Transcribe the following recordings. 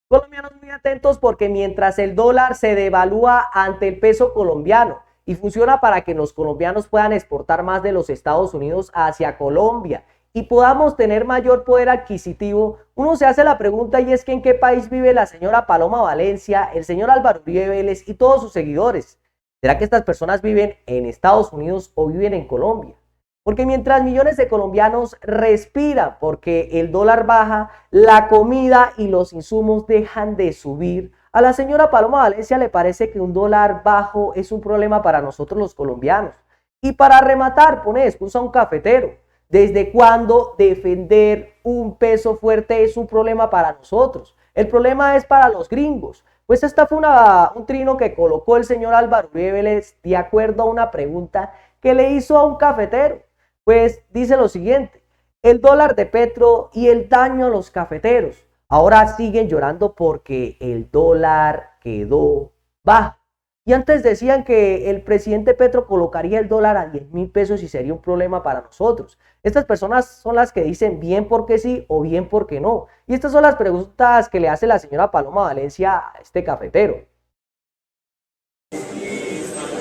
Colombianos muy atentos porque mientras el dólar se devalúa ante el peso colombiano y funciona para que los colombianos puedan exportar más de los Estados Unidos hacia Colombia y podamos tener mayor poder adquisitivo, uno se hace la pregunta y es que en qué país vive la señora Paloma Valencia, el señor Álvaro Uribe Vélez y todos sus seguidores. ¿Será que estas personas viven en Estados Unidos o viven en Colombia? Porque mientras millones de colombianos respiran porque el dólar baja, la comida y los insumos dejan de subir, a la señora Paloma Valencia le parece que un dólar bajo es un problema para nosotros los colombianos. Y para rematar, pone de excusa a un cafetero. ¿Desde cuándo defender un peso fuerte es un problema para nosotros? El problema es para los gringos. Pues esta fue un trino que colocó el señor Álvaro Uribe Vélez de acuerdo a una pregunta que le hizo a un cafetero. Pues dice lo siguiente: el dólar de Petro y el daño a los cafeteros. Ahora siguen llorando porque el dólar quedó bajo. Y antes decían que el presidente Petro colocaría el dólar a 10.000 pesos y sería un problema para nosotros. Estas personas son las que dicen bien porque sí o bien porque no. Y estas son las preguntas que le hace la señora Paloma Valencia a este cafetero.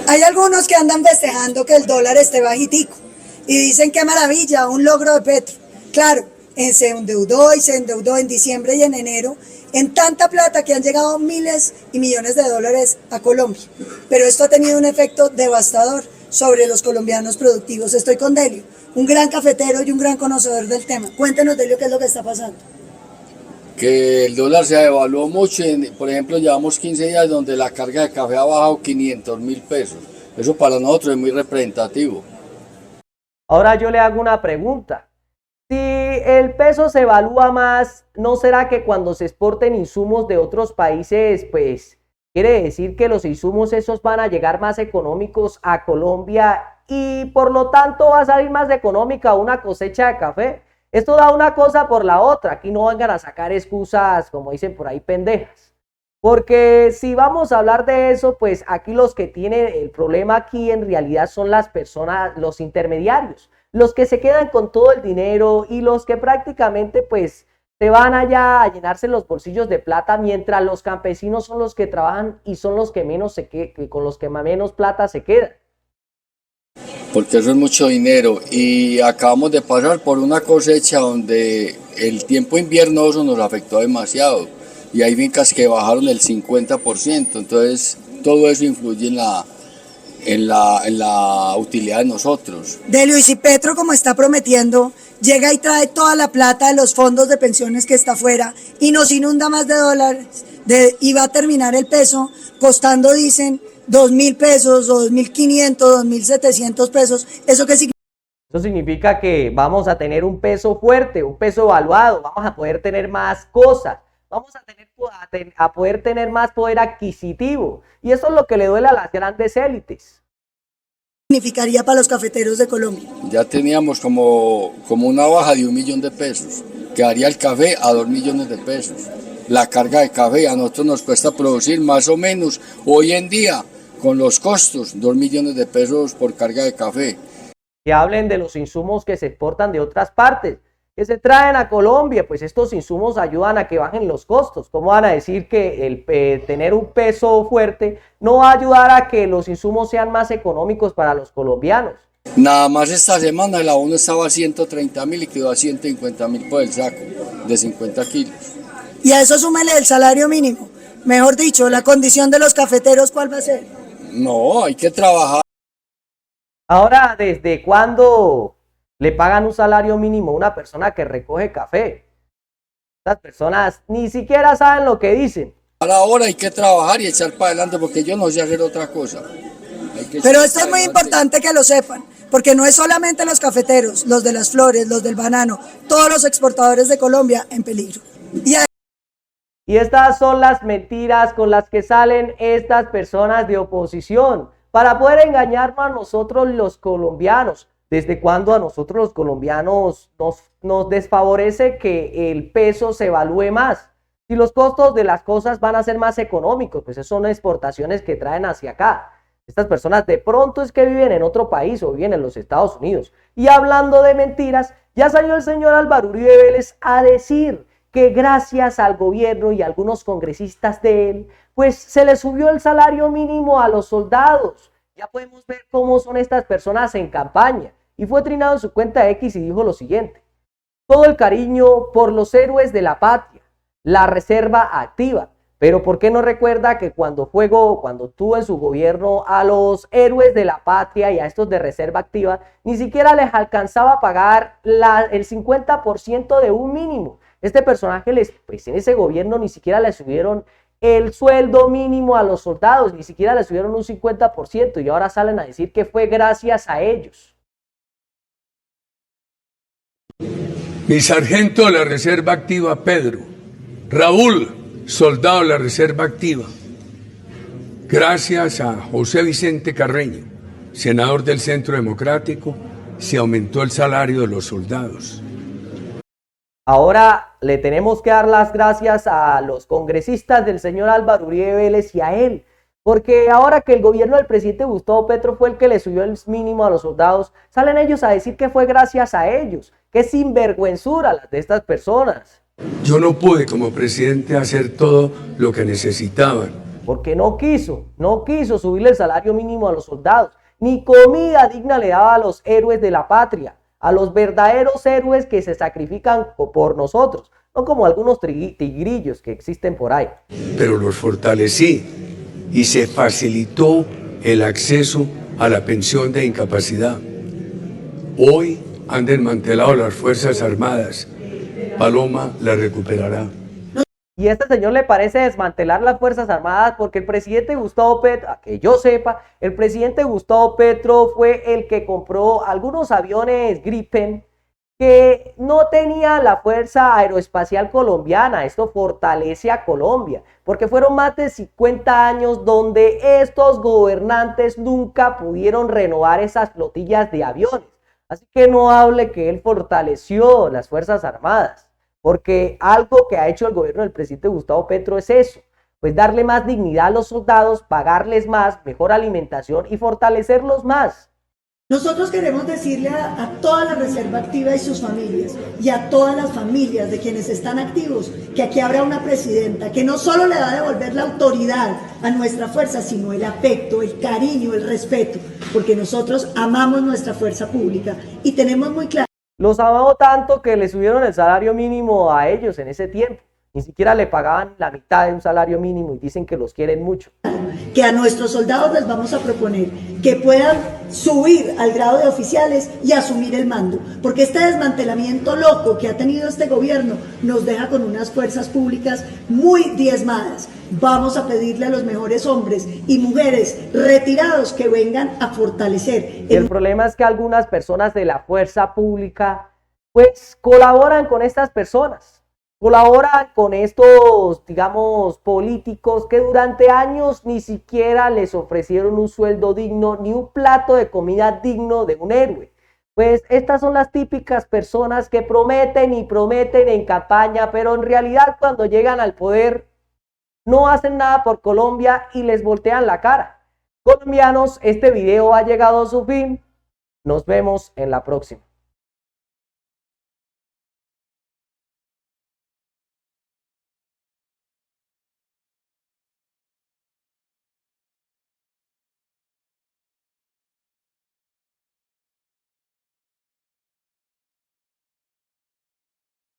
Hay algunos que andan festejando que el dólar esté bajitico y dicen qué maravilla, un logro de Petro. Claro, se endeudó y se endeudó en diciembre y en enero en tanta plata que han llegado miles y millones de dólares a Colombia. Pero esto ha tenido un efecto devastador sobre los colombianos productivos. Estoy con Delio, un gran cafetero y un gran conocedor del tema. Cuéntenos, Delio, qué es lo que está pasando. Que el dólar se devaluó mucho, por ejemplo, llevamos 15 días donde la carga de café ha bajado 500.000 pesos. Eso para nosotros es muy representativo. Ahora yo le hago una pregunta. Si el peso se evalúa más, ¿no será que cuando se exporten insumos de otros países, pues quiere decir que los insumos esos van a llegar más económicos a Colombia y por lo tanto va a salir más económica una cosecha de café? Esto da una cosa por la otra. Aquí no vengan a sacar excusas, como dicen por ahí, pendejas. Porque si vamos a hablar de eso, pues aquí los que tienen el problema aquí en realidad son las personas, los intermediarios, los que se quedan con todo el dinero y los que prácticamente pues se van allá a llenarse los bolsillos de plata, mientras los campesinos son los que trabajan y son los que menos con los que menos plata se quedan. Porque eso es mucho dinero y acabamos de pasar por una cosecha donde el tiempo inviernoso nos afectó demasiado y hay fincas que bajaron el 50%, entonces todo eso influye en la utilidad de nosotros. Delio, y si Petro, como está prometiendo, llega y trae toda la plata de los fondos de pensiones que está afuera y nos inunda más de dólares y va a terminar el peso costando, dicen, 2.000 pesos o 2.500, 2.700 pesos, ¿eso qué significa? Eso significa que vamos a tener un peso fuerte, un peso evaluado, vamos a poder tener más cosas, vamos a poder tener más poder adquisitivo. Y eso es lo que le duele a las grandes élites. Significaría para los cafeteros de Colombia. Ya teníamos como una baja de 1 millón de pesos, quedaría el café a 2 millones de pesos. La carga de café a nosotros nos cuesta producir más o menos hoy en día con los costos 2 millones de pesos por carga de café. Que hablen de los insumos que se exportan de otras partes, que se traen a Colombia, pues estos insumos ayudan a que bajen los costos. ¿Cómo van a decir que tener un peso fuerte no va a ayudar a que los insumos sean más económicos para los colombianos? Nada más esta semana el abono estaba a 130.000 y quedó a 150.000 por el saco de 50 kilos. Y a eso súmele el salario mínimo. Mejor dicho, la condición de los cafeteros, ¿cuál va a ser? No, hay que trabajar. Ahora, ¿desde cuándo le pagan un salario mínimo a una persona que recoge café? Estas personas ni siquiera saben lo que dicen. Ahora hay que trabajar y echar para adelante porque yo no sé hacer otra cosa. Pero esto es muy importante que lo sepan, porque no es solamente los cafeteros, los de las flores, los del banano, todos los exportadores de Colombia en peligro. Y estas son las mentiras con las que salen estas personas de oposición para poder engañarnos a nosotros los colombianos. ¿Desde cuándo a nosotros los colombianos nos desfavorece que el peso se evalúe más? Si los costos de las cosas van a ser más económicos, pues esas son exportaciones que traen hacia acá. Estas personas de pronto es que viven en otro país o viven en los Estados Unidos. Y hablando de mentiras, ya salió el señor Álvaro Uribe Vélez a decir que gracias al gobierno y algunos congresistas de él, pues se le subió el salario mínimo a los soldados. Ya podemos ver cómo son estas personas en campaña. Y fue trinado en su cuenta X y dijo lo siguiente: todo el cariño por los héroes de la patria, la reserva activa. Pero ¿por qué no recuerda que cuando tuvo en su gobierno a los héroes de la patria y a estos de reserva activa, ni siquiera les alcanzaba a pagar el 50% de un mínimo? Este personaje pues en ese gobierno ni siquiera le subieron el sueldo mínimo a los soldados, ni siquiera le subieron un 50%, y ahora salen a decir que fue gracias a ellos. Mi sargento de la Reserva Activa, Pedro. Raúl, soldado de la Reserva Activa. Gracias a José Vicente Carreño, senador del Centro Democrático, se aumentó el salario de los soldados. Ahora le tenemos que dar las gracias a los congresistas del señor Álvaro Uribe Vélez y a él, porque ahora que el gobierno del presidente Gustavo Petro fue el que le subió el mínimo a los soldados, salen ellos a decir que fue gracias a ellos. ¡Qué sinvergüenzura las de estas personas! Yo no pude como presidente hacer todo lo que necesitaban. Porque no quiso subirle el salario mínimo a los soldados, ni comida digna le daba a los héroes de la patria, a los verdaderos héroes que se sacrifican por nosotros, no como algunos tigrillos que existen por ahí. Pero los fortalecí y se facilitó el acceso a la pensión de incapacidad. Hoy han desmantelado las Fuerzas Armadas. Paloma la recuperará. Y a este señor le parece desmantelar las Fuerzas Armadas porque el presidente Gustavo Petro, que yo sepa, el presidente Gustavo Petro fue el que compró algunos aviones Gripen que no tenía la Fuerza Aeroespacial Colombiana. Esto fortalece a Colombia, porque fueron más de 50 años donde estos gobernantes nunca pudieron renovar esas flotillas de aviones. Así que no hable que él fortaleció las Fuerzas Armadas, porque algo que ha hecho el gobierno del presidente Gustavo Petro es eso, pues darle más dignidad a los soldados, pagarles más, mejor alimentación y fortalecerlos más. Nosotros queremos decirle a toda la Reserva Activa y sus familias, y a todas las familias de quienes están activos, que aquí habrá una presidenta que no solo le va a devolver la autoridad a nuestra fuerza, sino el afecto, el cariño, el respeto, porque nosotros amamos nuestra fuerza pública y tenemos muy claro. Los amamos tanto que le subieron el salario mínimo a ellos en ese tiempo. Ni siquiera le pagaban la mitad de un salario mínimo y dicen que los quieren mucho. Que a nuestros soldados les vamos a proponer que puedan subir al grado de oficiales y asumir el mando, porque este desmantelamiento loco que ha tenido este gobierno nos deja con unas fuerzas públicas muy diezmadas. Vamos a pedirle a los mejores hombres y mujeres retirados que vengan a fortalecer. El problema es que algunas personas de la fuerza pública pues colaboran con estas personas. Colaboran con estos, digamos, políticos que durante años ni siquiera les ofrecieron un sueldo digno ni un plato de comida digno de un héroe. Pues estas son las típicas personas que prometen y prometen en campaña, pero en realidad cuando llegan al poder no hacen nada por Colombia y les voltean la cara. Colombianos, este video ha llegado a su fin. Nos vemos en la próxima.